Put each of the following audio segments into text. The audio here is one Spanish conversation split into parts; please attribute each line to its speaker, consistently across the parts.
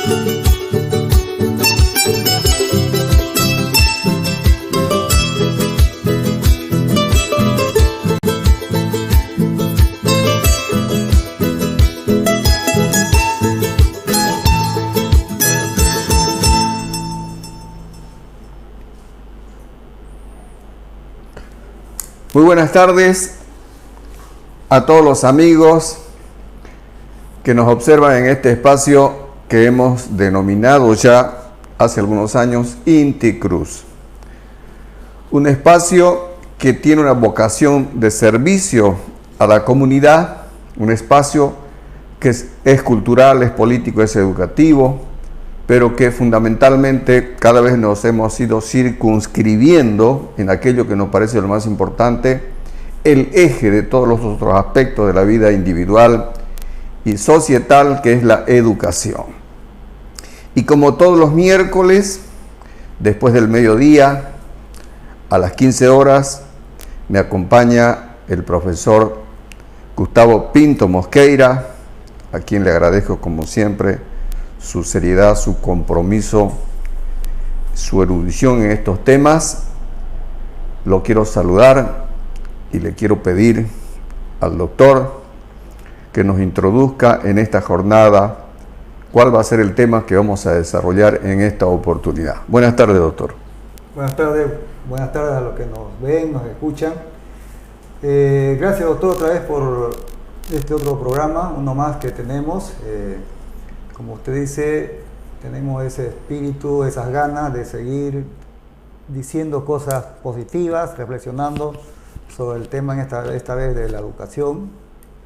Speaker 1: Muy buenas tardes a todos los amigos que nos observan en este espacio que hemos denominado ya hace algunos años Inti Cruz. Un espacio que tiene una vocación de servicio a la comunidad, un espacio que es cultural, es político, es educativo, pero que fundamentalmente cada vez nos hemos ido circunscribiendo en aquello que nos parece lo más importante, el eje de todos los otros aspectos de la vida individual y societal, que es la educación. Y como todos los miércoles, después del mediodía, a las 15 horas, me acompaña el profesor Gustavo Pinto Mosqueira, a quien le agradezco como siempre su seriedad, su compromiso, su erudición en estos temas. Lo quiero saludar y le quiero pedir al doctor que nos introduzca en esta jornada cuál va a ser el tema que vamos a desarrollar en esta oportunidad. Buenas tardes, doctor.
Speaker 2: Buenas tardes a los que nos ven, nos escuchan. Gracias, doctor, otra vez por este otro programa, uno más que tenemos. Como usted dice, tenemos ese espíritu, esas ganas de seguir diciendo cosas positivas, reflexionando sobre el tema esta vez de la educación,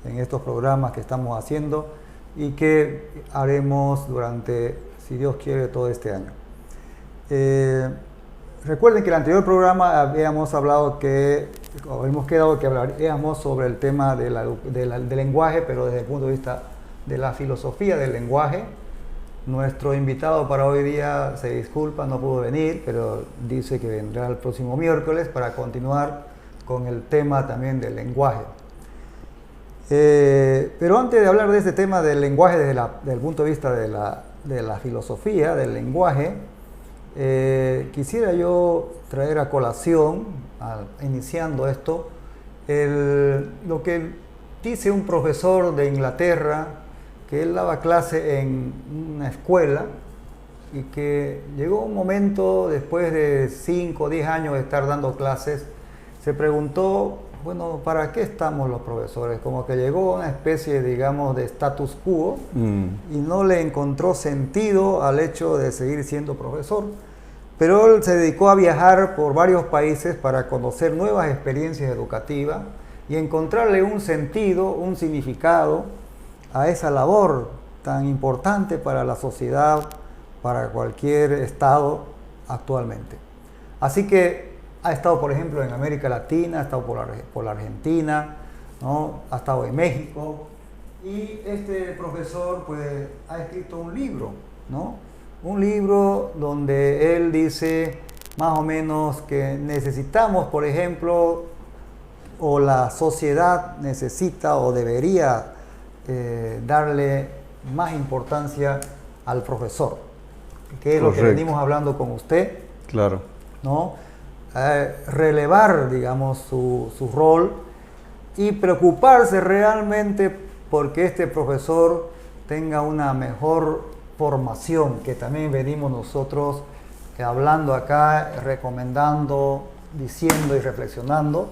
Speaker 2: en estos programas que estamos haciendo y que haremos durante, si Dios quiere, todo este año. Recuerden que en el anterior programa habíamos quedado que hablaríamos sobre el tema del lenguaje, pero desde el punto de vista de la filosofía del lenguaje. Nuestro invitado para hoy día se disculpa, no pudo venir, pero dice que vendrá el próximo miércoles para continuar con el tema también del lenguaje. Pero antes de hablar de este tema del lenguaje desde el punto de vista de la filosofía del lenguaje, quisiera yo traer a colación, iniciando esto, lo que dice un profesor de Inglaterra, que él daba clase en una escuela y que llegó un momento, después de 5 o 10 años de estar dando clases, se preguntó, bueno, ¿para qué estamos los profesores? Como que llegó a una especie, digamos, de status quo y no le encontró sentido al hecho de seguir siendo profesor. Pero él se dedicó a viajar por varios países para conocer nuevas experiencias educativas y encontrarle un sentido, un significado a esa labor tan importante para la sociedad, para cualquier estado actualmente. Así que ha estado, por ejemplo, en América Latina, ha estado por la Argentina, ¿no? Ha estado en México, y este profesor pues ha escrito un libro, ¿no? Un libro donde él dice más o menos que necesitamos, por ejemplo, o la sociedad necesita o debería darle más importancia al profesor, que es
Speaker 1: Correcto.
Speaker 2: Lo que venimos hablando con usted.
Speaker 1: Claro.
Speaker 2: ¿No? Relevar, digamos, su rol y preocuparse realmente porque este profesor tenga una mejor formación, que también venimos nosotros hablando acá, recomendando, diciendo y reflexionando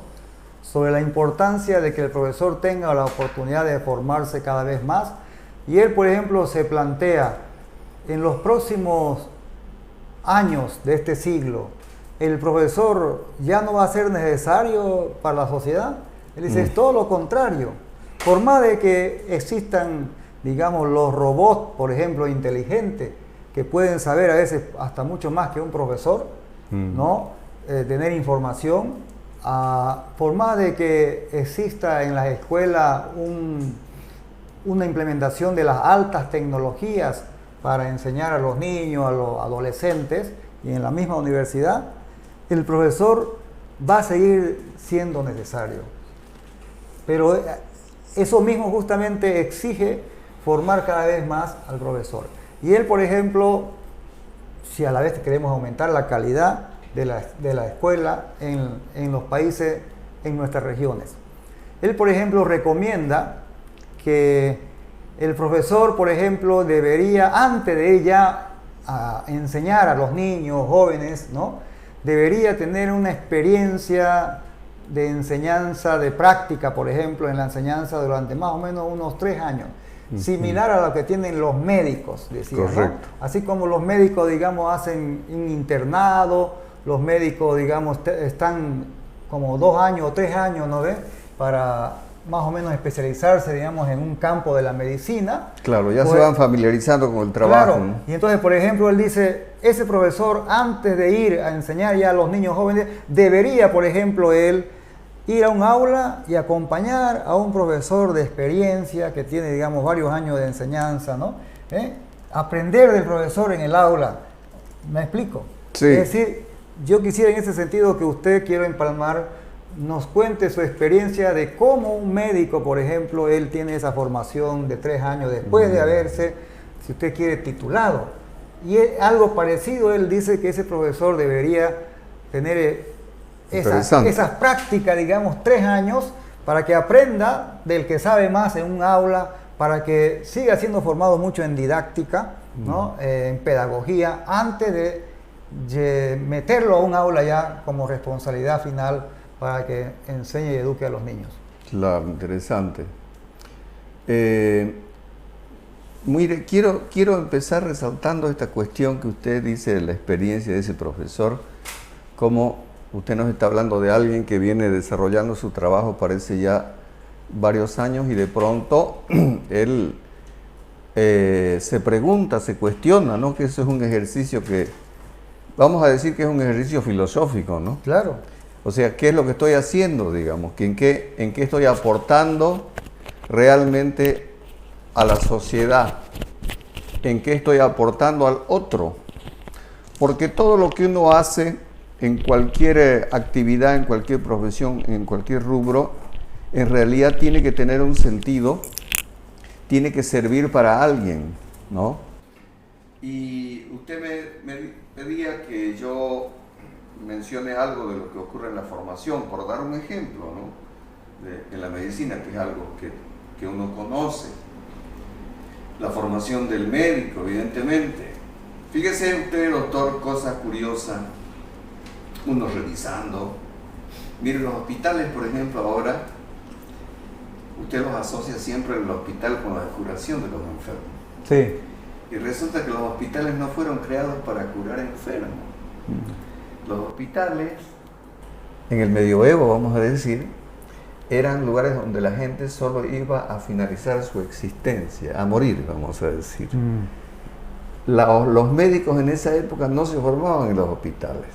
Speaker 2: sobre la importancia de que el profesor tenga la oportunidad de formarse cada vez más. Y él, por ejemplo, se plantea, en los próximos años de este siglo, ¿el profesor ya no va a ser necesario para la sociedad? Él dice, es todo lo contrario. Por más de que existan, digamos, los robots, por ejemplo, inteligentes, que pueden saber a veces hasta mucho más que un profesor, ¿no? Tener información. Por más de que exista en las escuelas una implementación de las altas tecnologías para enseñar a los niños, a los adolescentes, y en la misma universidad, el profesor va a seguir siendo necesario. Pero eso mismo justamente exige formar cada vez más al profesor. Y él, por ejemplo, si a la vez queremos aumentar la calidad de la escuela en los países, en nuestras regiones. Él, por ejemplo, recomienda que el profesor, por ejemplo, debería, antes de ella enseñar a los niños, jóvenes, ¿no?, debería tener una experiencia de enseñanza, de práctica, por ejemplo, en la enseñanza durante más o menos unos 3 años. Similar a lo que tienen los médicos, decía, ¿no? Así como los médicos, digamos, hacen un internado, los médicos, digamos, están como 2 años o 3 años, ¿no ve?, para más o menos especializarse, digamos, en un campo de la medicina.
Speaker 1: Claro, ya pues, se van familiarizando con el trabajo.
Speaker 2: Claro, ¿no? Y entonces, por ejemplo, él dice, ese profesor, antes de ir a enseñar ya a los niños jóvenes, debería, por ejemplo, él ir a un aula y acompañar a un profesor de experiencia que tiene, digamos, varios años de enseñanza, ¿no? Aprender del profesor en el aula. ¿Me explico?
Speaker 1: Sí.
Speaker 2: Es decir, yo quisiera en ese sentido que usted, quiero empalmar, nos cuente su experiencia de cómo un médico, por ejemplo, él tiene esa formación de 3 años después de haberse, si usted quiere, titulado. Y algo parecido, él dice que ese profesor debería tener esas prácticas, digamos, 3 años, para que aprenda del que sabe más en un aula, para que siga siendo formado mucho en didáctica, ¿no?, en pedagogía, antes de meterlo a un aula ya como responsabilidad final para que enseñe y eduque a los niños.
Speaker 1: Claro, interesante. Mire, quiero empezar resaltando esta cuestión que usted dice de la experiencia de ese profesor, como usted nos está hablando de alguien que viene desarrollando su trabajo, parece ya varios años, y de pronto él se pregunta, se cuestiona, ¿no?, que eso es un ejercicio que, vamos a decir que es un ejercicio filosófico, ¿no?
Speaker 2: Claro.
Speaker 1: O sea, ¿qué es lo que estoy haciendo, digamos? ¿En qué estoy aportando realmente a la sociedad? ¿En qué estoy aportando al otro? Porque todo lo que uno hace en cualquier actividad, en cualquier profesión, en cualquier rubro, en realidad tiene que tener un sentido, tiene que servir para alguien, ¿no? Y usted me pedía que yo mencione algo de lo que ocurre en la formación, por dar un ejemplo, ¿no?, en la medicina, que es algo que uno conoce. La formación del médico, evidentemente. Fíjese usted, doctor, cosas curiosas, uno revisando. Mire, los hospitales, por ejemplo, ahora, usted los asocia siempre el hospital con la curación de los enfermos.
Speaker 2: Sí.
Speaker 1: Y resulta que los hospitales no fueron creados para curar enfermos. Los hospitales, en el medioevo, vamos a decir, eran lugares donde la gente solo iba a finalizar su existencia, a morir, vamos a decir. Los médicos en esa época no se formaban en los hospitales.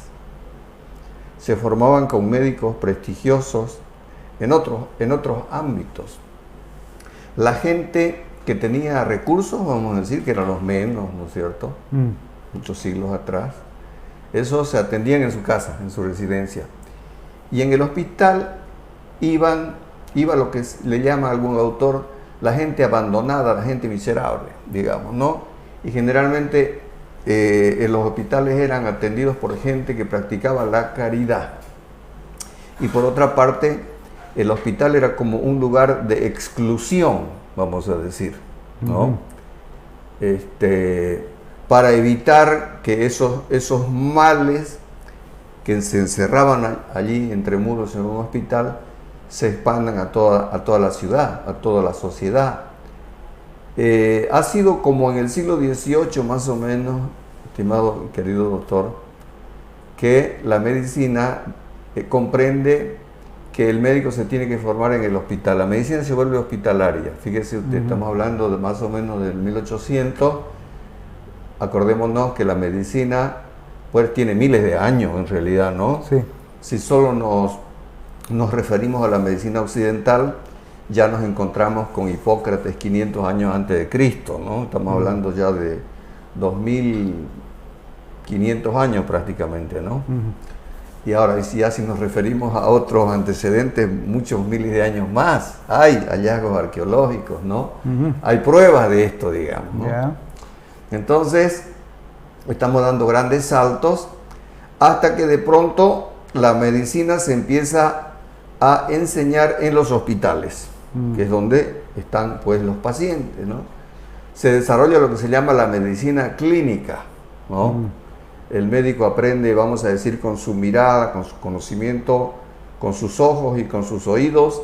Speaker 1: Se formaban con médicos prestigiosos en otros ámbitos. La gente que tenía recursos, vamos a decir, que eran los menos, ¿no es cierto?, muchos siglos atrás, eso se atendían en su casa, en su residencia. Y en el hospital iba lo que le llama algún autor la gente abandonada, la gente miserable, digamos, ¿no? Y generalmente en los hospitales eran atendidos por gente que practicaba la caridad. Y por otra parte, el hospital era como un lugar de exclusión, vamos a decir, ¿no? Para evitar que esos males que se encerraban allí entre muros en un hospital se expandan a toda la ciudad, a toda la sociedad. Ha sido como en el siglo XVIII, más o menos, estimado y querido doctor, que la medicina comprende que el médico se tiene que formar en el hospital. La medicina se vuelve hospitalaria. Fíjese usted, estamos hablando de más o menos del 1800. Acordémonos que la medicina pues tiene miles de años en realidad, ¿no?
Speaker 2: Sí.
Speaker 1: Si solo nos referimos a la medicina occidental, ya nos encontramos con Hipócrates 500 años antes de Cristo, ¿no? Estamos hablando ya de 2500 años prácticamente, ¿no? Y ahora, ya si nos referimos a otros antecedentes, muchos miles de años más, hay hallazgos arqueológicos, ¿no? Hay pruebas de esto, digamos, ¿no? Entonces, estamos dando grandes saltos hasta que de pronto la medicina se empieza a enseñar en los hospitales, que es donde están pues los pacientes, ¿no? Se desarrolla lo que se llama la medicina clínica, ¿no? El médico aprende, vamos a decir, con su mirada, con su conocimiento, con sus ojos y con sus oídos,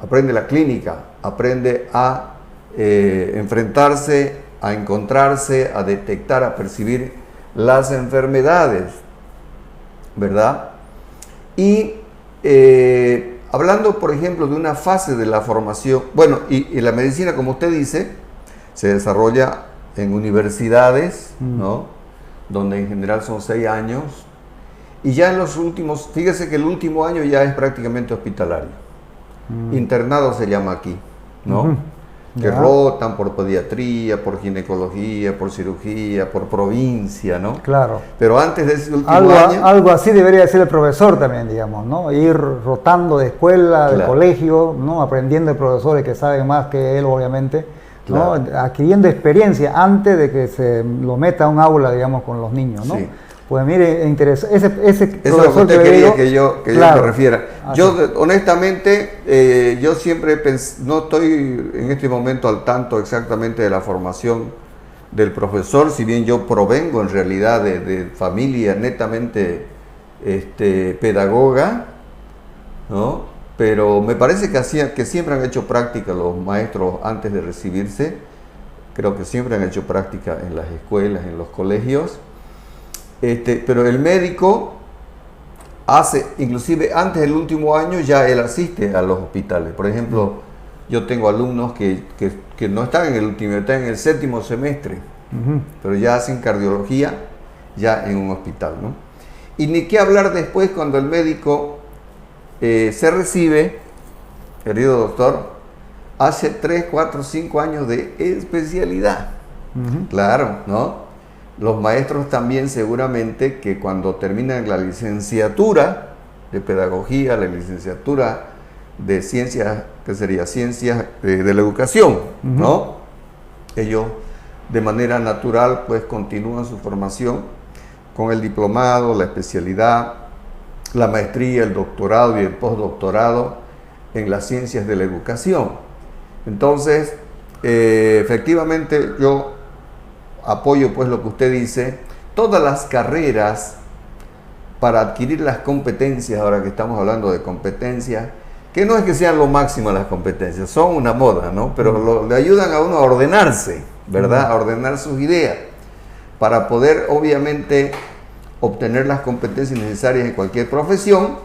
Speaker 1: aprende la clínica, aprende a enfrentarse, a encontrarse, a detectar, a percibir las enfermedades, ¿verdad? Y hablando, por ejemplo, de una fase de la formación, bueno, y la medicina, como usted dice, se desarrolla en universidades, ¿no? Donde en general son 6 años, y ya en los últimos, fíjese que el último año ya es prácticamente hospitalario. Internado se llama aquí, ¿no? Que rotan por pediatría, por ginecología, por cirugía, por provincia, ¿no?
Speaker 2: Claro.
Speaker 1: Pero antes de ese último año...
Speaker 2: Algo así debería decir el profesor también, digamos, ¿no? Ir rotando de escuela, de colegio, ¿no? Aprendiendo de profesores que saben más que él, obviamente, ¿no? Adquiriendo experiencia antes de que se lo meta a un aula, digamos, con los niños, ¿no? Sí. Pues mire, interesante. Ese
Speaker 1: eso es lo que usted quería que yo me refiera. Yo, honestamente, yo siempre no estoy en este momento al tanto exactamente de la formación del profesor, si bien yo provengo en realidad de familia netamente pedagoga, ¿no? Pero me parece que siempre han hecho práctica los maestros antes de recibirse. Creo que siempre han hecho práctica en las escuelas, en los colegios. Pero el médico hace, inclusive antes del último año, ya él asiste a los hospitales. Por ejemplo, yo tengo alumnos que no están en el último, están en el 7º semestre, pero ya hacen cardiología ya en un hospital, ¿no? Y ni qué hablar después cuando el médico se recibe, querido doctor, hace 3, 4, 5 años de especialidad. Claro, ¿no? Los maestros también seguramente que cuando terminan la licenciatura de pedagogía, la licenciatura de ciencias, que sería ciencias de la educación, ¿no? Ellos de manera natural pues continúan su formación con el diplomado, la especialidad, la maestría, el doctorado y el postdoctorado en las ciencias de la educación. Entonces, efectivamente yo apoyo pues lo que usted dice, todas las carreras para adquirir las competencias, ahora que estamos hablando de competencias, que no es que sean lo máximo las competencias, son una moda, ¿no? Pero le ayudan a uno a ordenarse, ¿verdad? A ordenar sus ideas, para poder obviamente obtener las competencias necesarias en cualquier profesión,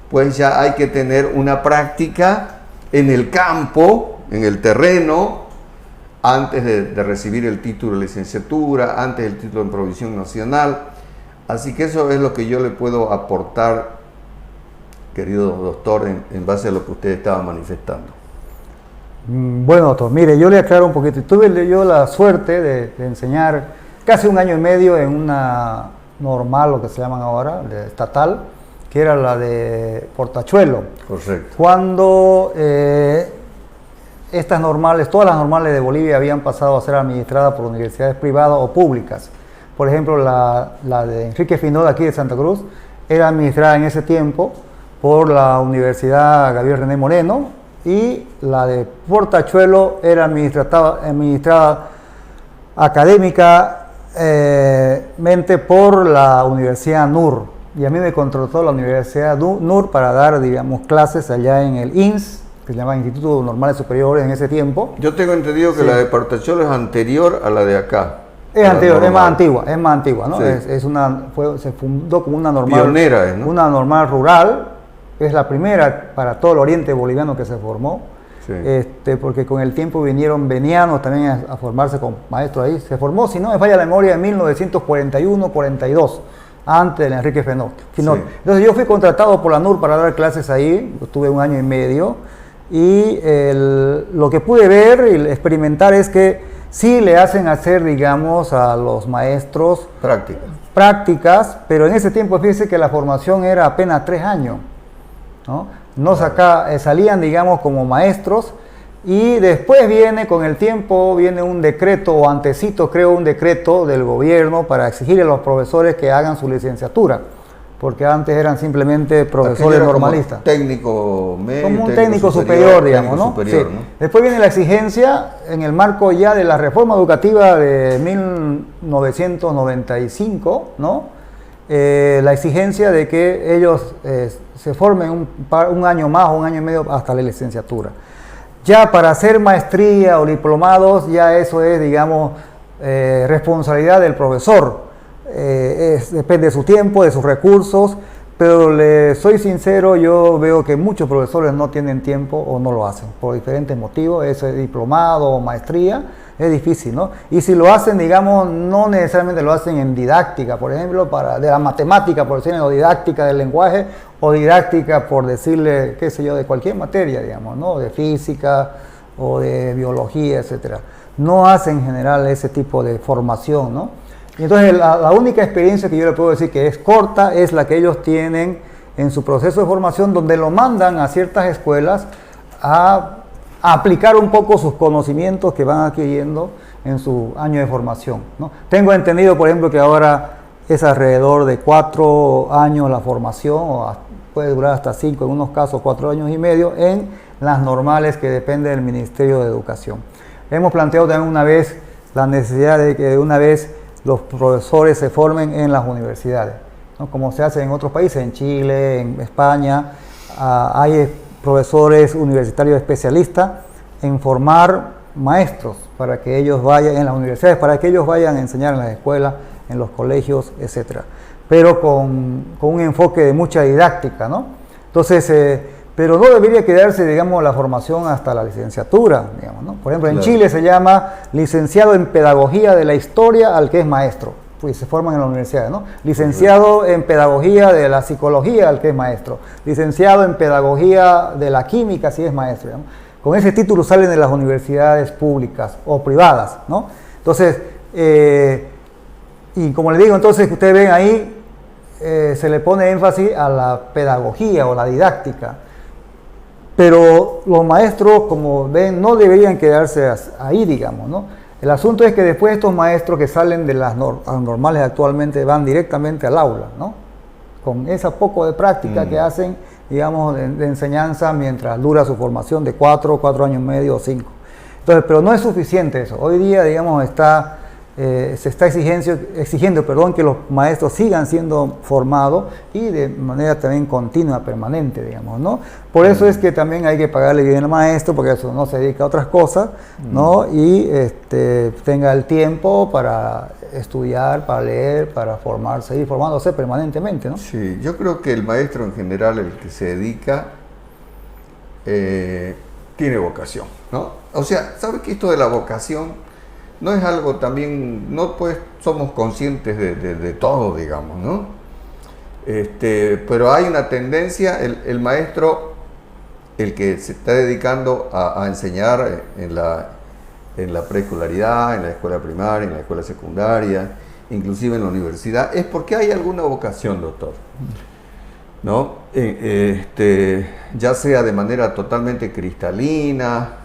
Speaker 1: pues ya hay que tener una práctica en el campo, en el terreno, antes de recibir el título de licenciatura, antes del título en provisión nacional. Así que eso es lo que yo le puedo aportar, querido doctor, en base a lo que usted estaba manifestando.
Speaker 2: Bueno, doctor, mire, yo le aclaro un poquito. Tuve yo la suerte de enseñar casi 1 año y medio en una normal, lo que se llaman ahora, de estatal, que era la de Portachuelo.
Speaker 1: Correcto.
Speaker 2: Cuando estas normales, todas las normales de Bolivia habían pasado a ser administradas por universidades privadas o públicas. Por ejemplo, la de Enrique Finot, aquí de Santa Cruz, era administrada en ese tiempo por la Universidad Gabriel René Moreno, y la de Portachuelo era administrada académicamente por la Universidad NUR. Y a mí me contrató la Universidad NUR para dar, digamos, clases allá en el INS, que se llamaba Instituto Normales Superiores en ese tiempo.
Speaker 1: Yo tengo entendido que la de Portachuelo es anterior a la de acá.
Speaker 2: Es anterior, es más antigua, ¿no? Sí. Se fundó como una normal.
Speaker 1: Pionera, ¿no?
Speaker 2: Una normal rural, es la primera para todo el oriente boliviano que se formó. Sí. Porque con el tiempo vinieron venianos también a formarse con maestros ahí. Se formó, si no me falla la memoria, en 1941-42. Antes de Enrique Finot. Sí. Entonces yo fui contratado por la NUR para dar clases ahí, estuve 1 año y medio, y lo que pude ver y experimentar es que sí le hacen hacer, digamos, a los maestros prácticas, pero en ese tiempo fíjese que la formación era apenas 3 años, ¿no? Salían, digamos, como maestros, Y después viene, con el tiempo, viene un decreto, o antecito creo un decreto del gobierno para exigir a los profesores que hagan su licenciatura, porque antes eran simplemente profesores normalistas.
Speaker 1: Técnico medio,
Speaker 2: como un técnico superior, digamos, ¿no?
Speaker 1: Superior,
Speaker 2: sí.
Speaker 1: ¿no?
Speaker 2: Después viene la exigencia, en el marco ya de la reforma educativa de 1995, ¿no? La exigencia de que ellos se formen un año más o un año y medio hasta la licenciatura. Ya para hacer maestría o diplomados, ya eso es, digamos, responsabilidad del profesor. Depende de su tiempo, de sus recursos, pero le soy sincero, yo veo que muchos profesores no tienen tiempo o no lo hacen por diferentes motivos. Ese diplomado o maestría es difícil, ¿no? Y si lo hacen, digamos, no necesariamente lo hacen en didáctica, por ejemplo, de la matemática, por decirlo, o didáctica del lenguaje, o didáctica, por decirle, qué sé yo, de cualquier materia, digamos, ¿no? De física o de biología, etcétera. No hacen en general ese tipo de formación, ¿no? Y entonces la única experiencia que yo le puedo decir que es corta es la que ellos tienen en su proceso de formación, donde lo mandan a ciertas escuelas a aplicar un poco sus conocimientos que van adquiriendo en su año de formación, ¿no? Tengo entendido, por ejemplo, que ahora es alrededor de 4 años la formación, o puede durar hasta 5, en unos casos 4 años y medio, en las normales que depende del Ministerio de Educación. Hemos planteado también una vez la necesidad de que de una vez los profesores se formen en las universidades, ¿no? Como se hace en otros países, en Chile, en España, hay profesores universitarios especialistas en formar maestros para que ellos vayan en las universidades, para que ellos vayan a enseñar en las escuelas, en los colegios, etcétera, pero con un enfoque de mucha didáctica, ¿no? Entonces, pero no debería quedarse, digamos, la formación hasta la licenciatura, digamos, ¿no? Por ejemplo, en Chile se llama licenciado en pedagogía de la historia al que es maestro, pues se forman en la universidad, ¿no? Licenciado en pedagogía de la psicología al que es maestro, licenciado en pedagogía de la química si es maestro, ¿no? Con ese título salen de las universidades públicas o privadas, ¿no? Entonces, y como le digo, entonces ustedes ven ahí, se le pone énfasis a la pedagogía o la didáctica. Pero los maestros, como ven, no deberían quedarse ahí, digamos, ¿no? El asunto es que después estos maestros que salen de las normales actualmente van directamente al aula, ¿no? Con esa poco de práctica que hacen, digamos, de enseñanza mientras dura su formación de 4 años y medio o 5. Entonces, pero no es suficiente eso. Hoy día, digamos, se está exigiendo que los maestros sigan siendo formados y de manera también continua, permanente, digamos, ¿no? Por eso es que también hay que pagarle bien al maestro, porque eso no se dedica a otras cosas, ¿no? Y tenga el tiempo para estudiar, para leer, para seguir formándose permanentemente, ¿no?
Speaker 1: Sí, yo creo que el maestro en general, el que se dedica, tiene vocación, ¿no? O sea, ¿sabe que esto de la vocación no es algo también, no pues somos conscientes de todo, digamos, ¿no? Pero hay una tendencia, el maestro, el que se está dedicando a enseñar en la preescolaridad, en la escuela primaria, en la escuela secundaria, inclusive en la universidad, es porque hay alguna vocación, doctor, ¿no? Ya sea de manera totalmente cristalina,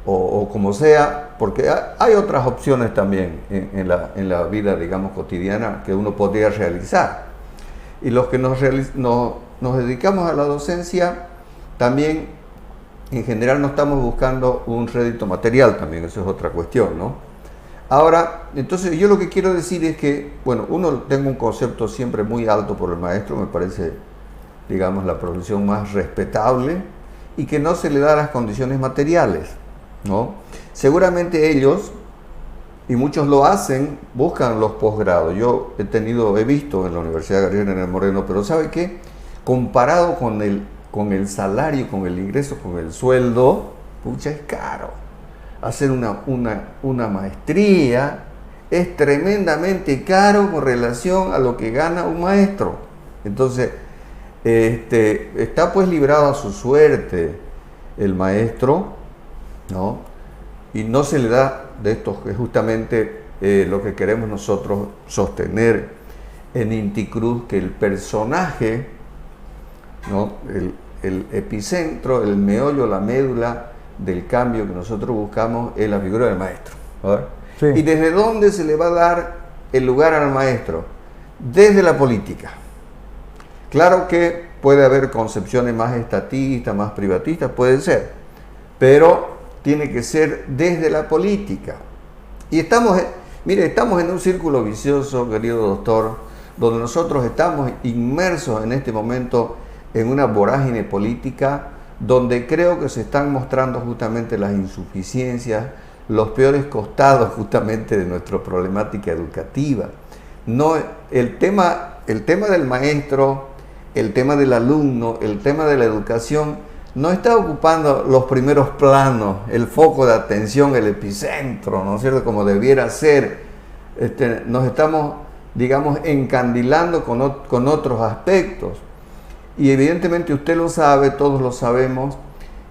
Speaker 1: o como sea, porque hay otras opciones también en la vida, digamos, cotidiana que uno podría realizar. Y los que nos dedicamos a la docencia, también, en general, no estamos buscando un rédito material también, eso es otra cuestión, ¿no? Ahora, entonces, yo lo que quiero decir es que, bueno, tengo un concepto siempre muy alto por el maestro, me parece, digamos, la profesión más respetable, y que no se le da las condiciones materiales, ¿no? Seguramente ellos, y muchos lo hacen, buscan los posgrados. Yo he visto en la Universidad Gabriel Moreno, pero ¿sabe qué? Comparado con el salario, con el ingreso, con el sueldo, pucha, es caro. Hacer una maestría es tremendamente caro con relación a lo que gana un maestro. Entonces, está pues librado a su suerte el maestro, ¿no? Y no se le da de esto, que es justamente lo que queremos nosotros sostener en Inti Cruz, que el personaje, ¿no? El epicentro, el meollo, la médula del cambio que nosotros buscamos es la figura del maestro. ¿Verdad?
Speaker 2: Sí.
Speaker 1: ¿Y desde dónde se le va a dar el lugar al maestro? Desde la política. Claro que puede haber concepciones más estatistas, más privatistas, puede ser, pero tiene que ser desde la política. Y estamos en un círculo vicioso, querido doctor, donde nosotros estamos inmersos en este momento en una vorágine política donde creo que se están mostrando justamente las insuficiencias, los peores costados justamente de nuestra problemática educativa. No, el tema del maestro, el tema del alumno, el tema de la educación, no está ocupando los primeros planos, el foco de atención, el epicentro, ¿no es cierto?, como debiera ser. Nos estamos, digamos, encandilando con otros aspectos. Y evidentemente usted lo sabe, todos lo sabemos,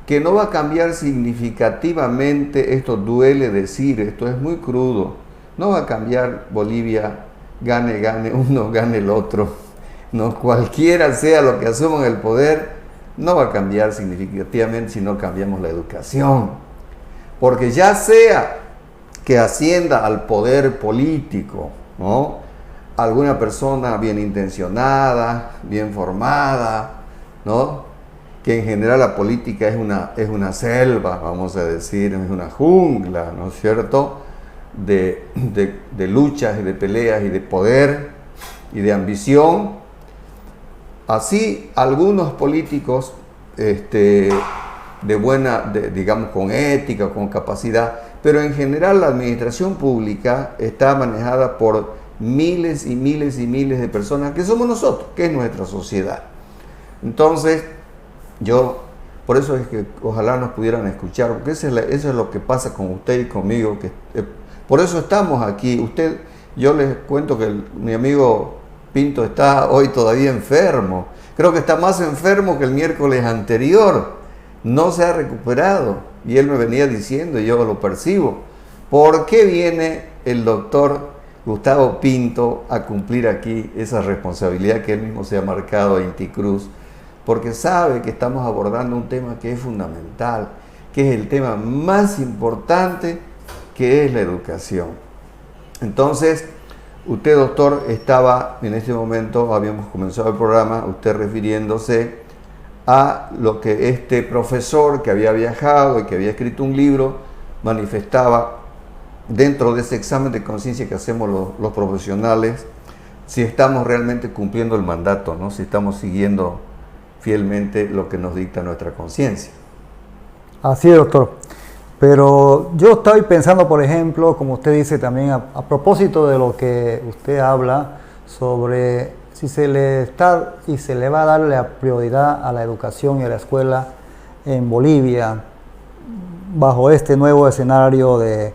Speaker 1: que no va a cambiar significativamente, esto duele decir, esto es muy crudo, no va a cambiar Bolivia, gane uno, gane el otro. No, cualquiera sea lo que asuma el poder, no va a cambiar significativamente si no cambiamos la educación. Porque ya sea que ascienda al poder político, ¿no?, alguna persona bien intencionada, bien formada, ¿no?, que en general la política es una selva, vamos a decir, es una jungla, ¿no es cierto?, de luchas y de peleas y de poder y de ambición. Así algunos políticos digamos con ética, con capacidad, pero en general la administración pública está manejada por miles y miles y miles de personas que somos nosotros, que es nuestra sociedad. Entonces, por eso es que ojalá nos pudieran escuchar, porque eso es lo que pasa con usted y conmigo, por eso estamos aquí. Yo les cuento que mi amigo Pinto está hoy todavía enfermo, creo que está más enfermo que el miércoles anterior, no se ha recuperado, y él me venía diciendo, y yo lo percibo, ¿por qué viene el doctor Gustavo Pinto a cumplir aquí esa responsabilidad que él mismo se ha marcado a Inti Cruz? Porque sabe que estamos abordando un tema que es fundamental, que es el tema más importante, que es la educación. Entonces, usted, doctor, estaba en este momento, habíamos comenzado el programa, usted refiriéndose a lo que este profesor que había viajado y que había escrito un libro manifestaba dentro de ese examen de conciencia que hacemos los profesionales, si estamos realmente cumpliendo el mandato, ¿no?, si estamos siguiendo fielmente lo que nos dicta nuestra conciencia.
Speaker 2: Así es, doctor. Pero yo estoy pensando, por ejemplo, como usted dice también, a propósito de lo que usted habla sobre si se le está y se le va a dar la prioridad a la educación y a la escuela en Bolivia bajo este nuevo escenario de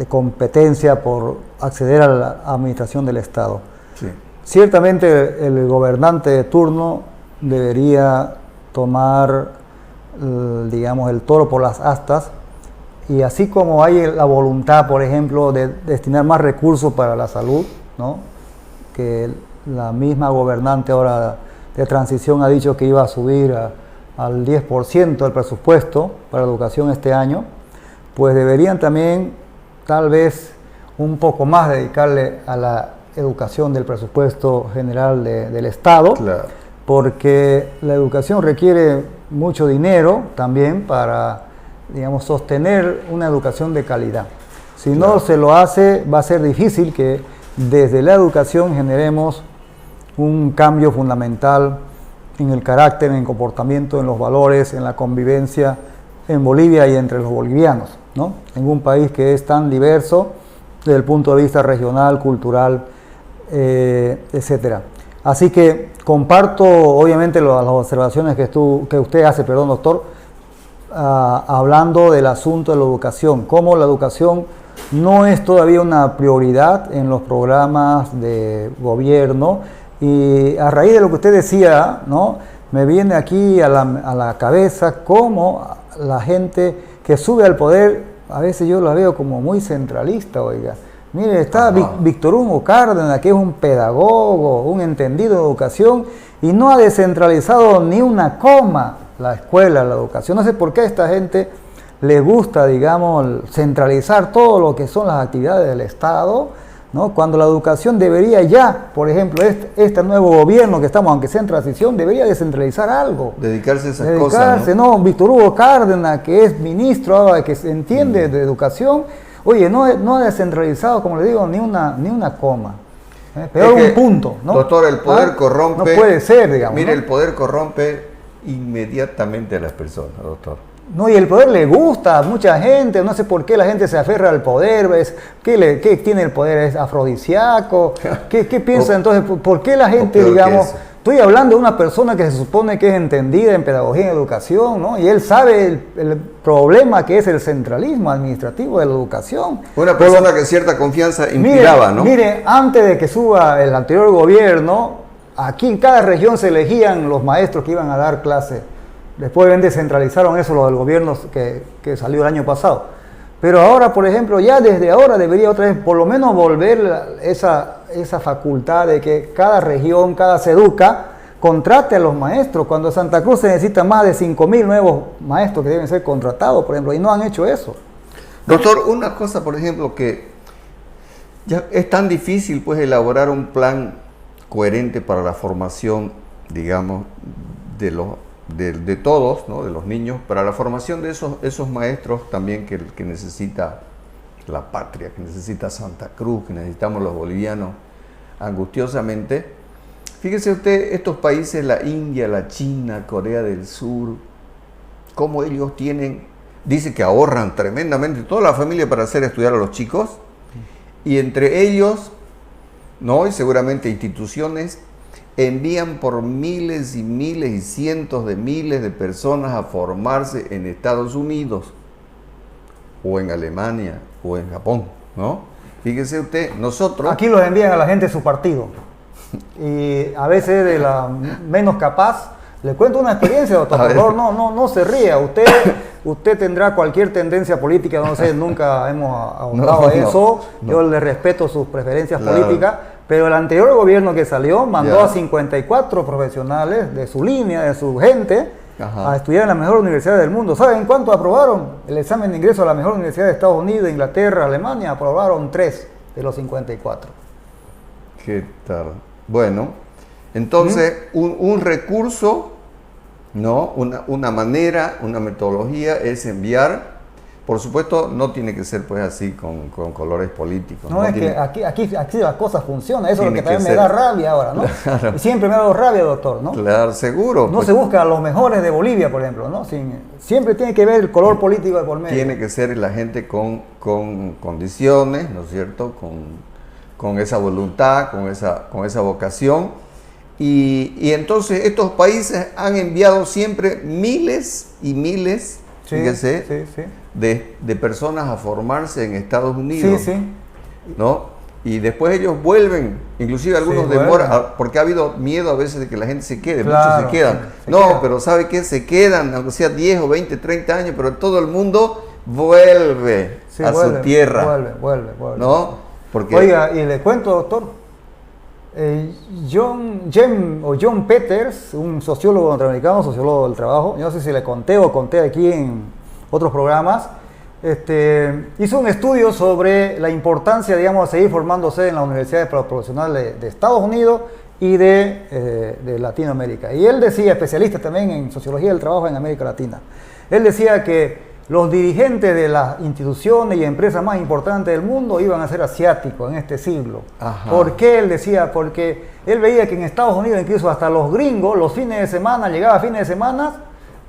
Speaker 2: competencia por acceder a la administración del Estado.
Speaker 1: Sí.
Speaker 2: Ciertamente el gobernante de turno debería tomar, digamos, el toro por las astas, y así como hay la voluntad, por ejemplo, de destinar más recursos para la salud, ¿no?, que la misma gobernante ahora de transición ha dicho que iba a subir al 10% el presupuesto para educación este año, pues deberían también tal vez un poco más dedicarle a la educación del presupuesto general del Estado,
Speaker 1: Claro.
Speaker 2: Porque la educación requiere mucho dinero también para, digamos, sostener una educación de calidad. Si
Speaker 1: Claro.
Speaker 2: no se lo hace, va a ser difícil que desde la educación generemos un cambio fundamental en el carácter, en el comportamiento, en los valores, en la convivencia en Bolivia y entre los bolivianos, ¿no?, en un país que es tan diverso desde el punto de vista regional, cultural, etcétera. Así que comparto obviamente las observaciones que usted hace, perdón, doctor, hablando del asunto de la educación, cómo la educación no es todavía una prioridad en los programas de gobierno. Y a raíz de lo que usted decía, ¿no?, me viene aquí a la cabeza cómo la gente que sube al poder, a veces yo la veo como muy centralista, oiga. Mire, está Víctor Hugo Cárdenas, que es un pedagogo, un entendido de educación, y no ha descentralizado ni una coma la escuela, la educación. No sé por qué esta gente les gusta, digamos, centralizar todo lo que son las actividades del Estado, ¿no? Cuando la educación debería ya, por ejemplo, este nuevo gobierno que estamos, aunque sea en transición, debería descentralizar algo.
Speaker 1: Dedicarse a esas cosas,
Speaker 2: ¿no? Víctor Hugo Cárdenas, que es ministro ahora, que se entiende de educación, oye, no ha descentralizado, como le digo, ni una coma. Pero un punto, ¿no?
Speaker 1: Doctor, el poder corrompe.
Speaker 2: No puede ser, digamos.
Speaker 1: Mire,
Speaker 2: ¿no?
Speaker 1: El poder corrompe inmediatamente a las personas, doctor.
Speaker 2: No, y el poder le gusta a mucha gente, no sé por qué la gente se aferra al poder, ¿qué tiene el poder? ¿Es afrodisíaco? ¿Qué piensa entonces? ¿Por qué la gente, digamos, estoy hablando de una persona que se supone que es entendida en pedagogía y en educación, ¿no? Y él sabe el problema que es el centralismo administrativo de la educación.
Speaker 1: Una persona que cierta confianza inspiraba, ¿no?
Speaker 2: Mire, antes de que suba el anterior gobierno, aquí en cada región se elegían los maestros que iban a dar clase. Después descentralizaron eso, lo del gobierno que salió el año pasado. Pero ahora, por ejemplo, ya desde ahora debería otra vez por lo menos volver esa facultad de que cada región, cada SEDUCA, contrate a los maestros. Cuando Santa Cruz se necesita más de 5.000 nuevos maestros que deben ser contratados, por ejemplo, y no han hecho eso.
Speaker 1: Doctor, una cosa, por ejemplo, que ya es tan difícil pues elaborar un plan coherente para la formación, digamos, de todos, ¿no? De los niños, para la formación de esos maestros también que necesita la patria, que necesita Santa Cruz, que necesitamos los bolivianos angustiosamente. Fíjese usted, estos países, la India, la China, Corea del Sur, cómo ellos dice que ahorran tremendamente toda la familia para hacer estudiar a los chicos, y entre ellos, ¿no? Y seguramente instituciones envían por miles y miles y cientos de miles de personas a formarse en Estados Unidos o en Alemania o en Japón, ¿no? Fíjese usted, nosotros...
Speaker 2: Aquí los envían a la gente de su partido y a veces de la menos capaz. Le cuento una experiencia, doctor, por favor, no se ría. Usted tendrá cualquier tendencia política, no sé, nunca hemos ahondado eso. Yo le respeto sus preferencias políticas, pero el anterior gobierno que salió mandó a 54 profesionales de su línea, de su gente, a estudiar en la mejor universidad del mundo. ¿Saben cuánto aprobaron? El examen de ingreso a la mejor universidad de Estados Unidos, Inglaterra, Alemania, aprobaron 3 de los 54.
Speaker 1: ¿Qué tal? Bueno, entonces un recurso, ¿no? Una manera, una metodología es enviar. Por supuesto, no tiene que ser pues así con colores políticos.
Speaker 2: No, es que aquí las cosas funcionan. Eso es lo que también me da rabia ahora, ¿no? Claro. Y siempre me ha dado rabia, doctor, ¿no?
Speaker 1: Claro, seguro.
Speaker 2: No se busca a los mejores de Bolivia, por ejemplo, ¿no? Siempre tiene que ver el color político de por medio.
Speaker 1: Tiene que ser la gente con condiciones, ¿no es cierto? Con esa voluntad, con esa vocación. Y entonces estos países han enviado siempre miles y miles, fíjese, de personas a formarse en Estados Unidos, ¿no? Y después ellos vuelven, inclusive algunos demoran, porque ha habido miedo a veces de que la gente se quede, muchos se quedan. Pero ¿sabe qué? Se quedan, aunque sea 10 o 20, 30 años, pero todo el mundo vuelve a su tierra.
Speaker 2: Vuelve.
Speaker 1: ¿No? Porque,
Speaker 2: oiga, y le cuento, doctor, John Peters, un sociólogo norteamericano, sociólogo del trabajo, yo no sé si le conté o conté aquí en otros programas, hizo un estudio sobre la importancia, digamos, de seguir formándose en las universidades profesionales de Estados Unidos y de Latinoamérica. Y él decía, especialista también en sociología del trabajo en América Latina, él decía que los dirigentes de las instituciones y empresas más importantes del mundo iban a ser asiáticos en este siglo. ¿Por qué? Él decía, porque él veía que en Estados Unidos, incluso hasta los gringos, los fines de semana, llegaba fines de semana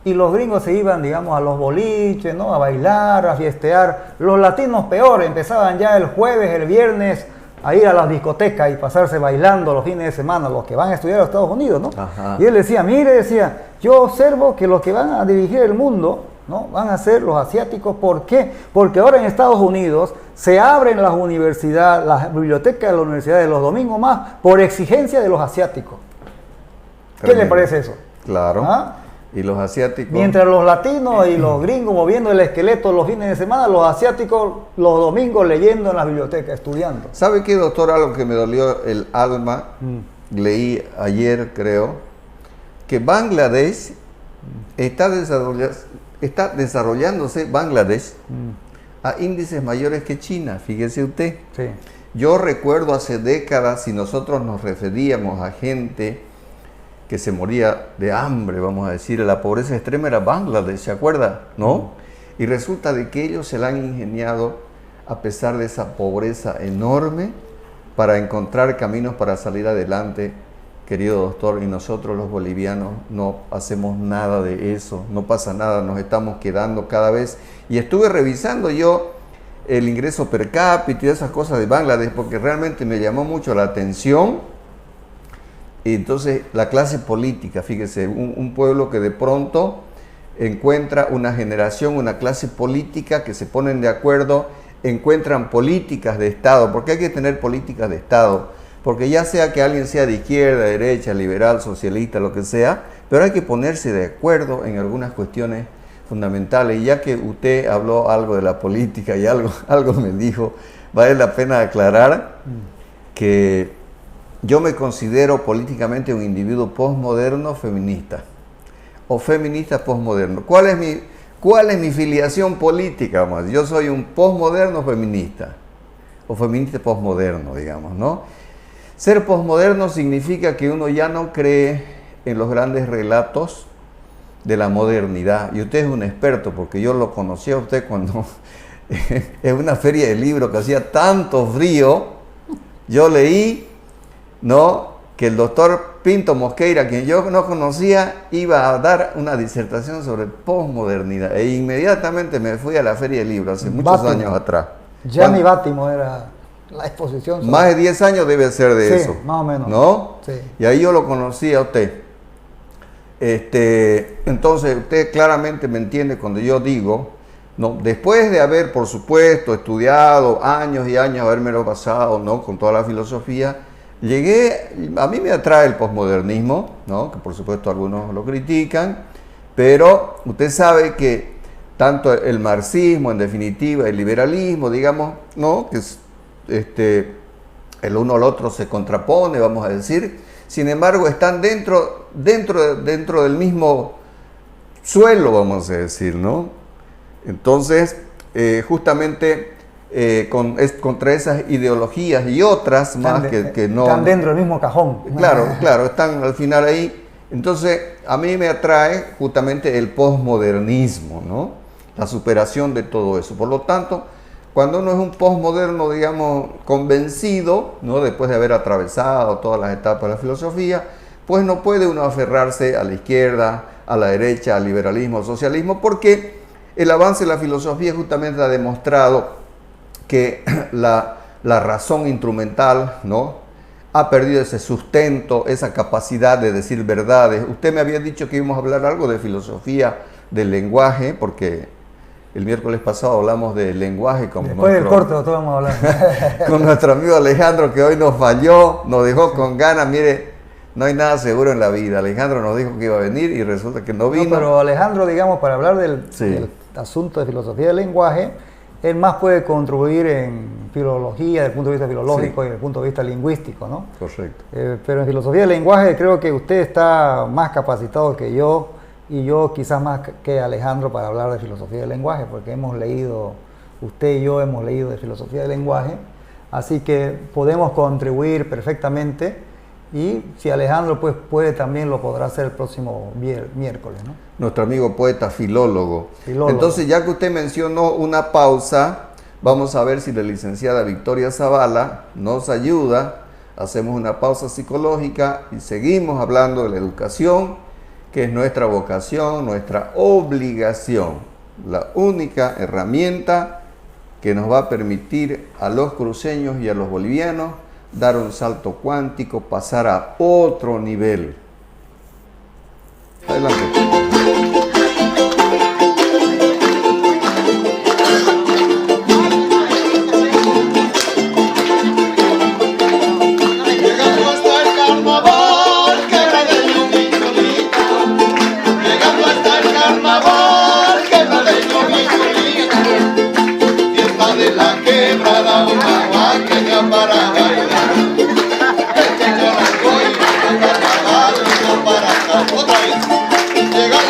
Speaker 2: y los gringos se iban, digamos, a los boliches, ¿no? A bailar, a fiestear. Los latinos peor, empezaban ya el jueves, el viernes, a ir a las discotecas y pasarse bailando los fines de semana, los que van a estudiar a Estados Unidos, ¿no? Y él decía, yo observo que los que van a dirigir el mundo, ¿no? Van a ser los asiáticos. ¿Por qué? Porque ahora en Estados Unidos se abren las universidades, las bibliotecas de las universidades los domingos más por exigencia de los asiáticos. ¿Qué le parece eso?
Speaker 1: Claro. Y los asiáticos...
Speaker 2: Mientras los latinos y los gringos moviendo el esqueleto los fines de semana, los asiáticos los domingos leyendo en las bibliotecas, estudiando.
Speaker 1: ¿Sabe qué, doctor? Algo que me dolió el alma, leí ayer, creo, que Bangladesh está está desarrollándose Bangladesh a índices mayores que China, fíjese usted.
Speaker 2: Sí.
Speaker 1: Yo recuerdo hace décadas, si nosotros nos referíamos a gente que se moría de hambre, vamos a decir, la pobreza extrema era Bangladesh, ¿se acuerda? ¿No? Y resulta de que ellos se la han ingeniado, a pesar de esa pobreza enorme, para encontrar caminos para salir adelante, querido doctor, y nosotros los bolivianos no hacemos nada de eso, no pasa nada, nos estamos quedando cada vez. Y estuve revisando yo el ingreso per cápita y esas cosas de Bangladesh, porque realmente me llamó mucho la atención. Y entonces la clase política, fíjese, un pueblo que de pronto encuentra una generación, una clase política que se ponen de acuerdo, encuentran políticas de Estado, porque hay que tener políticas de Estado, porque ya sea que alguien sea de izquierda, derecha, liberal, socialista, lo que sea, pero hay que ponerse de acuerdo en algunas cuestiones fundamentales. Y ya que usted habló algo de la política y algo me dijo, vale la pena aclarar que yo me considero políticamente un individuo posmoderno feminista, o feminista posmoderno. ¿Cuál es mi filiación política? Yo soy un posmoderno feminista, o feminista posmoderno, digamos, ¿no? Ser posmoderno significa que uno ya no cree en los grandes relatos de la modernidad. Y usted es un experto, porque yo lo conocí a usted cuando en una feria de libros que hacía tanto frío, yo leí, ¿no?, que el doctor Pinto Mosqueira, quien yo no conocía, iba a dar una disertación sobre posmodernidad. E inmediatamente me fui a la feria de libros, hace muchos años atrás.
Speaker 2: Gianni Bátimo era la exposición.
Speaker 1: Más de 10 años debe ser de eso.
Speaker 2: Más o menos.
Speaker 1: ¿No?
Speaker 2: Sí.
Speaker 1: Y ahí yo lo conocí a usted. Entonces, usted claramente me entiende cuando yo digo, ¿no?, después de haber, por supuesto, estudiado años y años, habérmelo pasado, ¿no?, con toda la filosofía, a mí me atrae el posmodernismo, ¿no?, que por supuesto algunos lo critican, pero usted sabe que tanto el marxismo, en definitiva, el liberalismo, digamos, ¿no?, que el uno al otro se contrapone, vamos a decir, sin embargo están dentro del mismo suelo, vamos a decir, ¿no? Entonces, justamente contra esas ideologías y otras más que no...
Speaker 2: Están dentro del mismo cajón.
Speaker 1: Claro, están al final ahí. Entonces, a mí me atrae justamente el posmodernismo, ¿no? La superación de todo eso. Por lo tanto, cuando uno es un posmoderno, digamos, convencido, ¿no?, después de haber atravesado todas las etapas de la filosofía, pues no puede uno aferrarse a la izquierda, a la derecha, al liberalismo, al socialismo, porque el avance de la filosofía justamente ha demostrado que la razón instrumental, ¿no?, ha perdido ese sustento, esa capacidad de decir verdades. Usted me había dicho que íbamos a hablar algo de filosofía del lenguaje, porque el miércoles pasado hablamos del lenguaje con
Speaker 2: después del corte, nosotros vamos a hablar.
Speaker 1: Con nuestro amigo Alejandro, que hoy nos falló, nos dejó con ganas. Mire, no hay nada seguro en la vida. Alejandro nos dijo que iba a venir y resulta que no vino.
Speaker 2: No, pero Alejandro, digamos, para hablar del asunto de filosofía del lenguaje, él más puede contribuir en filología, desde el punto de vista filológico, y desde el punto de vista lingüístico, ¿no?
Speaker 1: Correcto.
Speaker 2: Pero en filosofía del lenguaje creo que usted está más capacitado que yo, y yo quizás más que Alejandro, para hablar de filosofía del lenguaje, porque hemos leído, usted y yo hemos leído de filosofía del lenguaje, así que podemos contribuir perfectamente. Y si Alejandro pues puede, también lo podrá hacer el próximo miércoles, ¿no?
Speaker 1: Nuestro amigo poeta filólogo. Entonces, ya que usted mencionó una pausa, vamos a ver si la licenciada Victoria Zavala nos ayuda. Hacemos una pausa psicológica y seguimos hablando de la educación, que es nuestra vocación, nuestra obligación, la única herramienta que nos va a permitir a los cruceños y a los bolivianos dar un salto cuántico, pasar a otro nivel. Adelante.
Speaker 3: Llegamos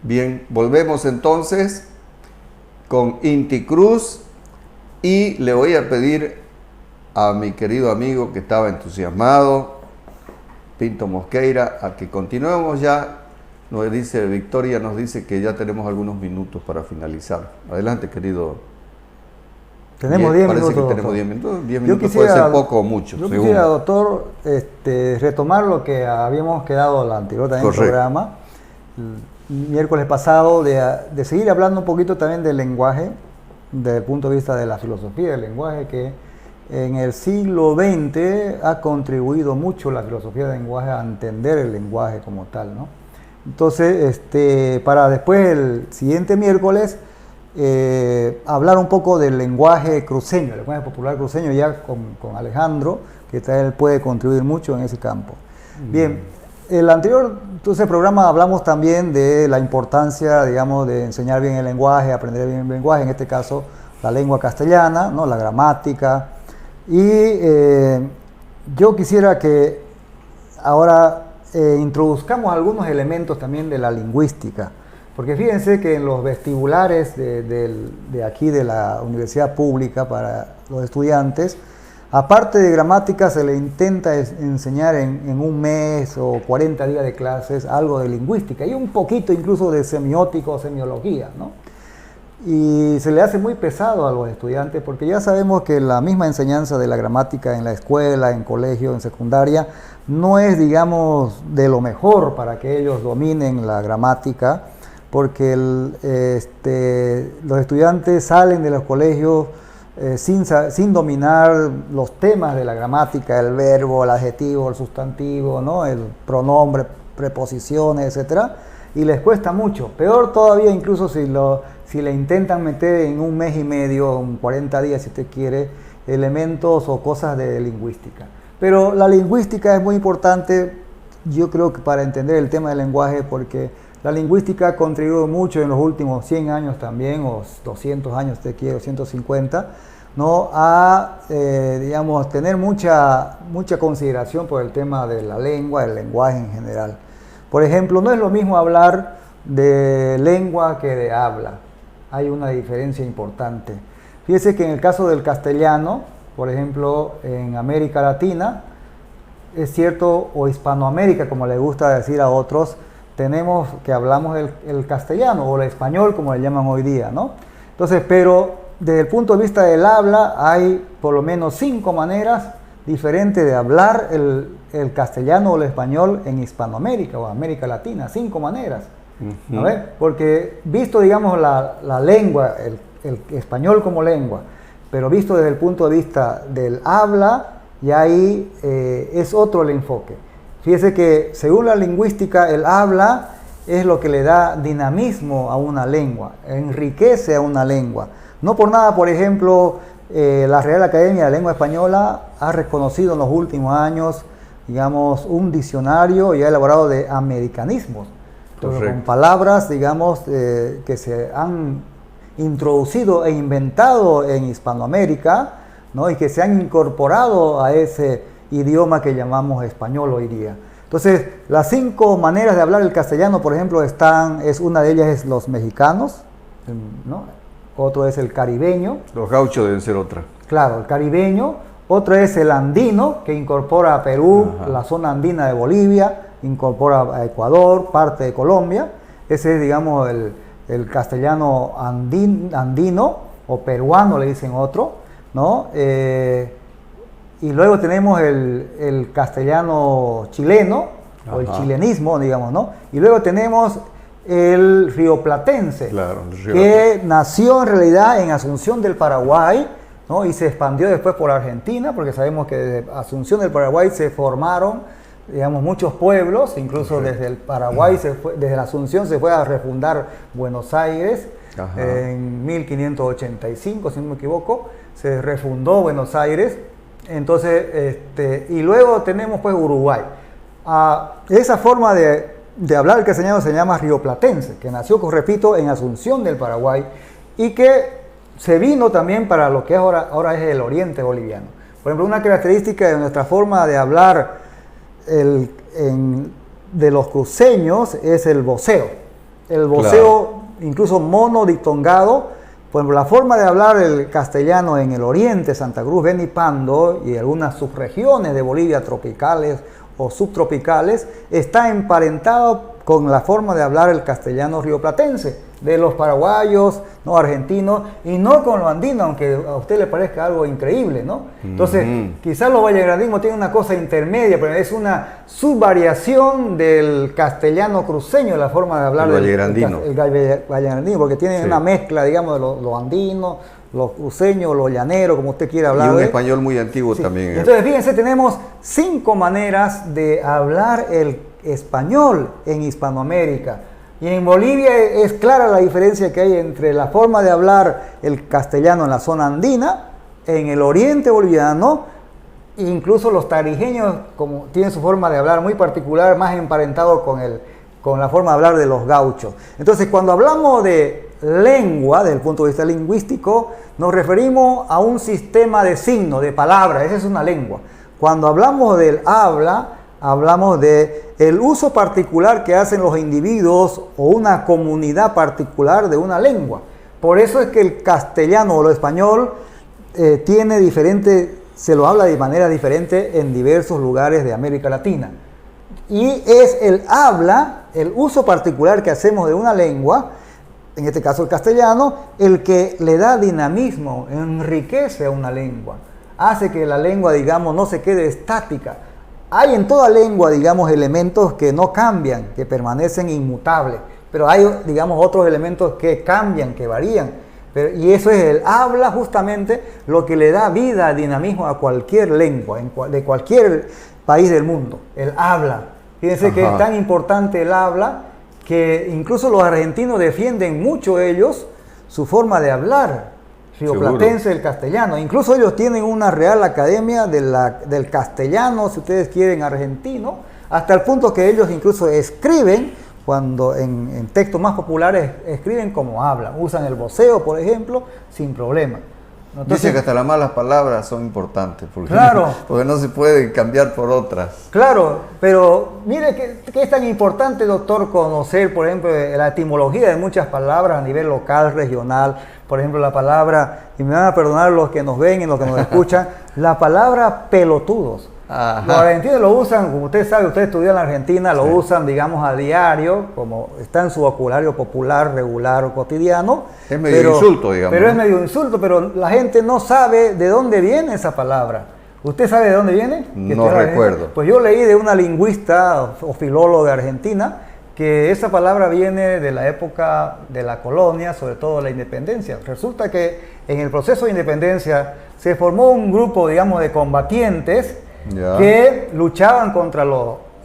Speaker 1: Bien, volvemos entonces con Inti Cruz y le voy a pedir a mi querido amigo que estaba entusiasmado, Pinto Mosqueira, a que continuemos ya. Nos dice Victoria, nos dice que ya tenemos algunos minutos para finalizar. Adelante, querido.
Speaker 2: Tenemos 10
Speaker 1: minutos. Parece que tenemos 10 minutos. 10 minutos puede ser poco o mucho.
Speaker 2: Yo quisiera, doctor, retomar lo que habíamos quedado la anterior también programa, el miércoles pasado, de seguir hablando un poquito también del lenguaje, desde el punto de vista de la filosofía del lenguaje, que en el siglo XX ha contribuido mucho la filosofía del lenguaje a entender el lenguaje como tal, ¿no? Entonces, para después el siguiente miércoles hablar un poco del lenguaje cruceño, el lenguaje popular cruceño, ya con Alejandro, que él puede contribuir mucho en ese campo. Bien, el anterior programa hablamos también de la importancia, digamos, de enseñar bien el lenguaje, aprender bien el lenguaje, en este caso la lengua castellana, ¿no? La gramática. Y yo quisiera que ahora introduzcamos algunos elementos también de la lingüística, porque fíjense que en los vestibulares de aquí de la universidad pública para los estudiantes, aparte de gramática se le intenta enseñar en un mes o 40 días de clases algo de lingüística y un poquito incluso de semiótica o semiología, ¿no? Y se le hace muy pesado a los estudiantes porque ya sabemos que la misma enseñanza de la gramática en la escuela, en colegio, en secundaria, no es, digamos, de lo mejor para que ellos dominen la gramática, porque los estudiantes salen de los colegios sin dominar los temas de la gramática, el verbo, el adjetivo, el sustantivo, ¿no? El pronombre, preposiciones, etcétera, y les cuesta mucho. Peor todavía incluso si le intentan meter en un mes y medio, en 40 días si usted quiere, elementos o cosas de lingüística. Pero la lingüística es muy importante, yo creo que para entender el tema del lenguaje, porque la lingüística ha contribuido mucho en los últimos 100 años también, o 200 años, si usted quiere, o 150, ¿no? A, digamos, tener mucha consideración por el tema de la lengua, el lenguaje en general. Por ejemplo, no es lo mismo hablar de lengua que de habla. Hay una diferencia importante. Fíjese que en el caso del castellano, por ejemplo, en América Latina, es cierto, o Hispanoamérica, como le gusta decir a otros, tenemos que hablamos el castellano o el español, como le llaman hoy día, ¿no? Entonces, pero desde el punto de vista del habla, hay por lo menos 5 maneras diferentes de hablar el castellano o el español en Hispanoamérica o América Latina, 5 maneras. ¿No ve? Porque visto, digamos, la lengua, el español como lengua, pero visto desde el punto de vista del habla, ya ahí es otro el enfoque. Fíjese que según la lingüística, el habla es lo que le da dinamismo a una lengua, enriquece a una lengua. No por nada, por ejemplo, la Real Academia de la Lengua Española ha reconocido en los últimos años, digamos, un diccionario ya elaborado de americanismos. Con palabras, digamos, que se han introducido e inventado en Hispanoamérica, ¿no? Y que se han incorporado a ese idioma que llamamos español hoy día. Entonces, las 5 maneras de hablar el castellano, por ejemplo, una de ellas es los mexicanos, ¿no? Otro es el caribeño.
Speaker 1: Los gauchos deben ser otra.
Speaker 2: Claro, el caribeño. Otro es el andino, que incorpora a Perú, la zona andina de Bolivia, incorpora a Ecuador, parte de Colombia. Ese es, digamos, el castellano andino o peruano, le dicen otro, ¿no? Y luego tenemos el castellano chileno, o el chilenismo, digamos, ¿no? Y luego tenemos el rioplatense,
Speaker 1: claro,
Speaker 2: que nació en realidad en Asunción del Paraguay, ¿no? Y se expandió después por Argentina, porque sabemos que desde Asunción del Paraguay se formaron, digamos, muchos pueblos, incluso desde el Paraguay, desde la Asunción se fue a refundar Buenos Aires. En 1585, si no me equivoco, se refundó Buenos Aires. Entonces, y luego tenemos pues Uruguay. Esa forma de hablar el castellano se llama rioplatense, que nació, repito, en Asunción del Paraguay y que se vino también para lo que ahora es el oriente boliviano. Por ejemplo, una característica de nuestra forma de hablar de los cruceños es el voceo. el voceo incluso monodictongado. Por ejemplo, la forma de hablar el castellano en el oriente, Santa Cruz, Beni Pando y algunas subregiones de Bolivia tropicales o subtropicales, está emparentado con la forma de hablar el castellano rioplatense, de los paraguayos, no argentinos, y no con lo andino, aunque a usted le parezca algo increíble, ¿no? Entonces, quizás los vallegrandinos tienen una cosa intermedia, pero es una subvariación del castellano cruceño, la forma de hablar
Speaker 1: del vallegrandino.
Speaker 2: El vallegrandino, porque tienen una mezcla, digamos, de los andinos, los cruceños, los llaneros, como usted quiera hablar.
Speaker 1: Y un español muy antiguo también.
Speaker 2: Entonces, fíjense, tenemos 5 maneras de hablar el español en Hispanoamérica. Y en Bolivia es clara la diferencia que hay entre la forma de hablar el castellano en la zona andina, en el oriente boliviano, incluso los tarijeños como tienen su forma de hablar muy particular, más emparentado con la forma de hablar de los gauchos. Entonces, cuando hablamos de lengua, desde el punto de vista lingüístico, nos referimos a un sistema de signos, de palabras, esa es una lengua. Cuando hablamos del habla, hablamos de el uso particular que hacen los individuos o una comunidad particular de una lengua. Por eso es que el castellano o el español tiene diferente, se lo habla de manera diferente en diversos lugares de América Latina. Y es el habla, el uso particular que hacemos de una lengua, en este caso el castellano, el que le da dinamismo, enriquece a una lengua, hace que la lengua, digamos, no se quede estática. Hay en toda lengua, digamos, elementos que no cambian, que permanecen inmutables, pero hay, digamos, otros elementos que cambian, que varían. Y eso es el habla, justamente, lo que le da vida, dinamismo a cualquier lengua, de cualquier país del mundo, el habla. Fíjense que es tan importante el habla que incluso los argentinos defienden mucho ellos su forma de hablar. Rioplatense, el castellano. Incluso ellos tienen una Real Academia del Castellano, si ustedes quieren, argentino, hasta el punto que ellos incluso escriben, cuando en textos más populares, escriben como hablan. Usan el voceo, por ejemplo, sin problema. Entonces,
Speaker 1: dice que hasta las malas palabras son importantes, porque,
Speaker 2: claro,
Speaker 1: porque no se puede cambiar por otras.
Speaker 2: Claro, pero mire que es tan importante, doctor, conocer, por ejemplo, la etimología de muchas palabras a nivel local, regional. Por ejemplo, la palabra, y me van a perdonar los que nos ven y los que nos escuchan, la palabra pelotudos. Ajá. Los argentinos lo usan, como usted sabe, usted estudia en la Argentina, lo usan, digamos, a diario, como está en su vocabulario popular, regular o cotidiano.
Speaker 1: Es medio insulto, digamos.
Speaker 2: Pero es medio insulto, pero la gente no sabe de dónde viene esa palabra. ¿Usted sabe de dónde viene?
Speaker 1: No recuerdo.
Speaker 2: Pues yo leí de una lingüista o filóloga argentina que esa palabra viene de la época de la colonia, sobre todo la independencia. Resulta que en el proceso de independencia se formó un grupo, digamos, de combatientes que luchaban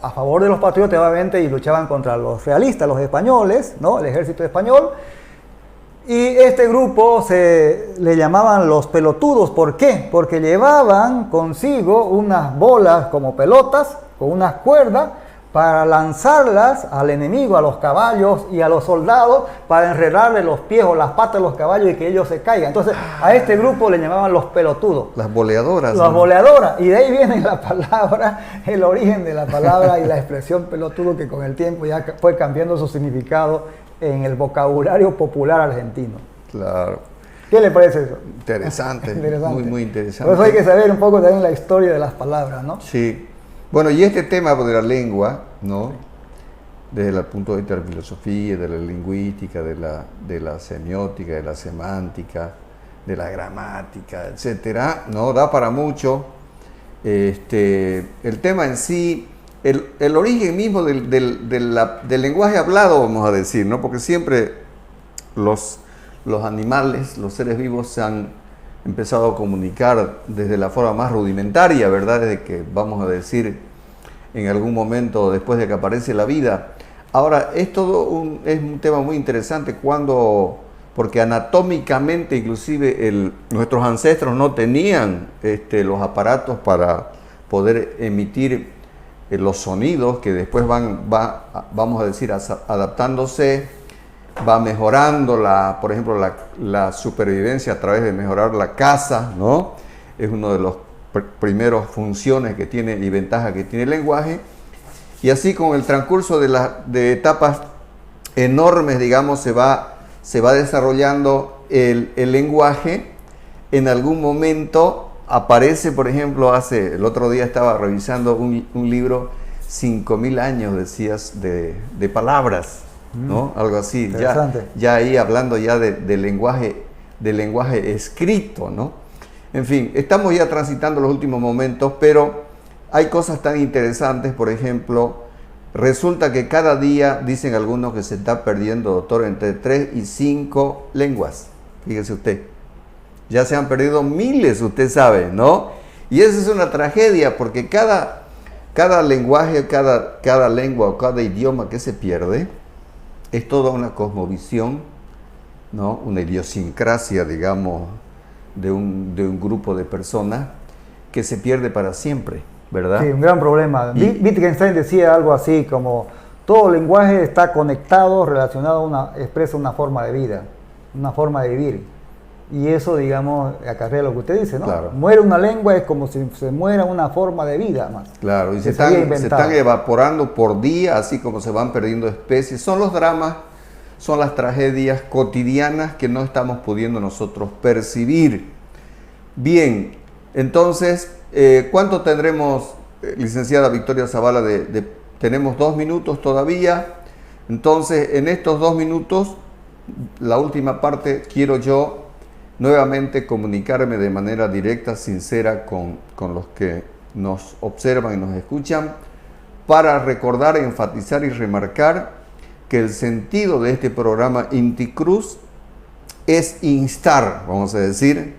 Speaker 2: a favor de los patriotas, obviamente, y luchaban contra los realistas, los españoles, ¿no? El ejército español. Y este grupo le llamaban los pelotudos. ¿Por qué? Porque llevaban consigo unas bolas como pelotas, con unas cuerdas, para lanzarlas al enemigo, a los caballos y a los soldados, para enredarle los pies o las patas de los caballos y que ellos se caigan. Entonces, a este grupo le llamaban los pelotudos.
Speaker 1: Las boleadoras.
Speaker 2: Las boleadoras. Y de ahí viene la palabra, el origen de la palabra y la expresión pelotudo, que con el tiempo ya fue cambiando su significado en el vocabulario popular argentino.
Speaker 1: Claro.
Speaker 2: ¿Qué le parece eso?
Speaker 1: Interesante.
Speaker 2: Interesante.
Speaker 1: Muy, muy interesante.
Speaker 2: Por eso hay que saber un poco también la historia de las palabras, ¿no?
Speaker 1: Sí. Bueno, y este tema de la lengua, ¿no? Desde el punto de vista de la filosofía, de la lingüística, de la semiótica, de la semántica, de la gramática, etcétera, ¿no? Da para mucho. El tema en sí, el origen mismo del lenguaje hablado, vamos a decir, ¿no? Porque siempre los animales, los seres vivos se han empezado a comunicar desde la forma más rudimentaria, ¿verdad? Desde que, vamos a decir, en algún momento después de que aparece la vida. Ahora, es un tema muy interesante porque anatómicamente inclusive nuestros ancestros no tenían los aparatos para poder emitir los sonidos que después vamos a decir, adaptándose, va mejorando por ejemplo, la supervivencia a través de mejorar la caza, ¿no? Es uno de los primeros funciones que tiene y ventajas que tiene el lenguaje. Y así con el transcurso de etapas enormes, digamos, se va desarrollando el lenguaje. En algún momento aparece, por ejemplo, el otro día estaba revisando un libro, 5.000 años, decías, de palabras, ¿no? Algo así, ya ahí hablando ya de lenguaje escrito, ¿no? En fin, estamos ya transitando los últimos momentos, pero hay cosas tan interesantes. Por ejemplo, resulta que cada día, dicen algunos, que se está perdiendo, doctor, entre 3 y 5 lenguas. Fíjese usted, ya se han perdido miles, usted sabe, ¿no? Y eso es una tragedia, porque cada lenguaje, cada lengua o cada idioma que se pierde es toda una cosmovisión, ¿no? Una idiosincrasia, digamos, de un grupo de personas que se pierde para siempre, ¿verdad? Sí,
Speaker 2: un gran problema. Wittgenstein decía algo así como: todo lenguaje está conectado, relacionado, expresa una forma de vida, una forma de vivir. Y eso, digamos, acarrea lo que usted dice, ¿no? Claro. Muere una lengua, es como si se muera una forma de vida más.
Speaker 1: Claro, y se están evaporando por día, así como se van perdiendo especies. Son los dramas, son las tragedias cotidianas que no estamos pudiendo nosotros percibir. Bien, entonces, ¿cuánto tendremos, licenciada Victoria Zavala? Tenemos 2 minutos todavía. Entonces, en estos 2 minutos, la última parte, quiero yo nuevamente comunicarme de manera directa, sincera con los que nos observan y nos escuchan, para recordar, enfatizar y remarcar que el sentido de este programa Inti Cruz es instar, vamos a decir,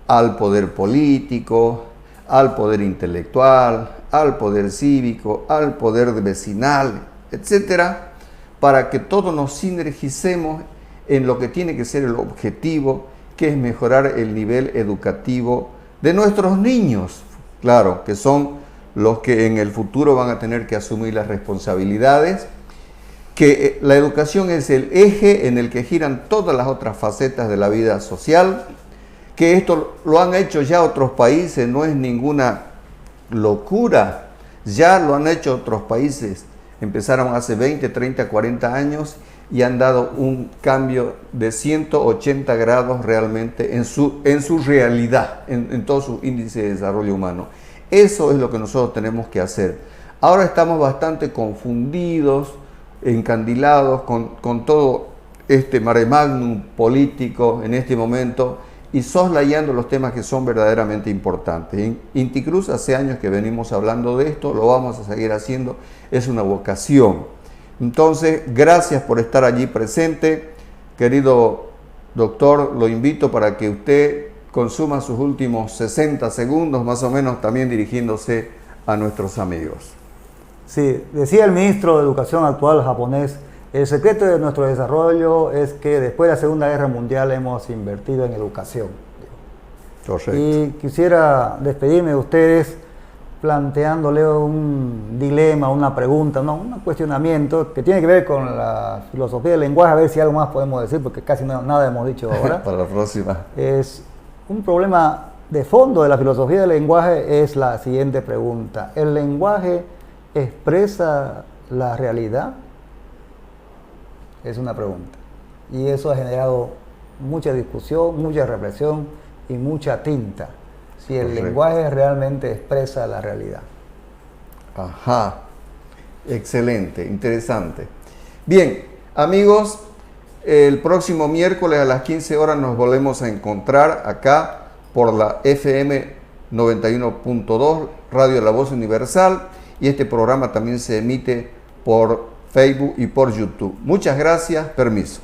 Speaker 1: al poder político, al poder intelectual, al poder cívico, al poder vecinal, etcétera, para que todos nos sinergicemos en lo que tiene que ser el objetivo, que es mejorar el nivel educativo de nuestros niños, claro, que son los que en el futuro van a tener que asumir las responsabilidades, que la educación es el eje en el que giran todas las otras facetas de la vida social, que esto lo han hecho ya otros países, no es ninguna locura, ya lo han hecho otros países, empezaron hace 20, 30, 40 años y han dado un cambio de 180 grados realmente en su realidad, en todo su índice de desarrollo humano. Eso es lo que nosotros tenemos que hacer. Ahora estamos bastante confundidos, encandilados con todo este mare magnum político en este momento y soslayando los temas que son verdaderamente importantes. En Inti Cruz hace años que venimos hablando de esto, lo vamos a seguir haciendo, es una vocación. Entonces, gracias por estar allí presente. Querido doctor, lo invito para que usted consuma sus últimos 60 segundos, más o menos, también dirigiéndose a nuestros amigos.
Speaker 2: Sí, decía el ministro de Educación actual japonés: el secreto de nuestro desarrollo es que después de la Segunda Guerra Mundial hemos invertido en educación.
Speaker 1: Correcto.
Speaker 2: Y quisiera despedirme de ustedes planteándole un dilema, una pregunta, un cuestionamiento que tiene que ver con la filosofía del lenguaje, a ver si algo más podemos decir, porque casi nada hemos dicho ahora.
Speaker 1: Para la próxima.
Speaker 2: Es un problema de fondo de la filosofía del lenguaje, es la siguiente pregunta: ¿el lenguaje expresa la realidad? Es una pregunta. Y eso ha generado mucha discusión, mucha reflexión y mucha tinta. Si el lenguaje realmente expresa la realidad.
Speaker 1: Ajá, excelente, interesante. Bien, amigos, el próximo miércoles a las 15 horas nos volvemos a encontrar acá por la FM 91.2, Radio La Voz Universal, y este programa también se emite por Facebook y por YouTube. Muchas gracias, permiso.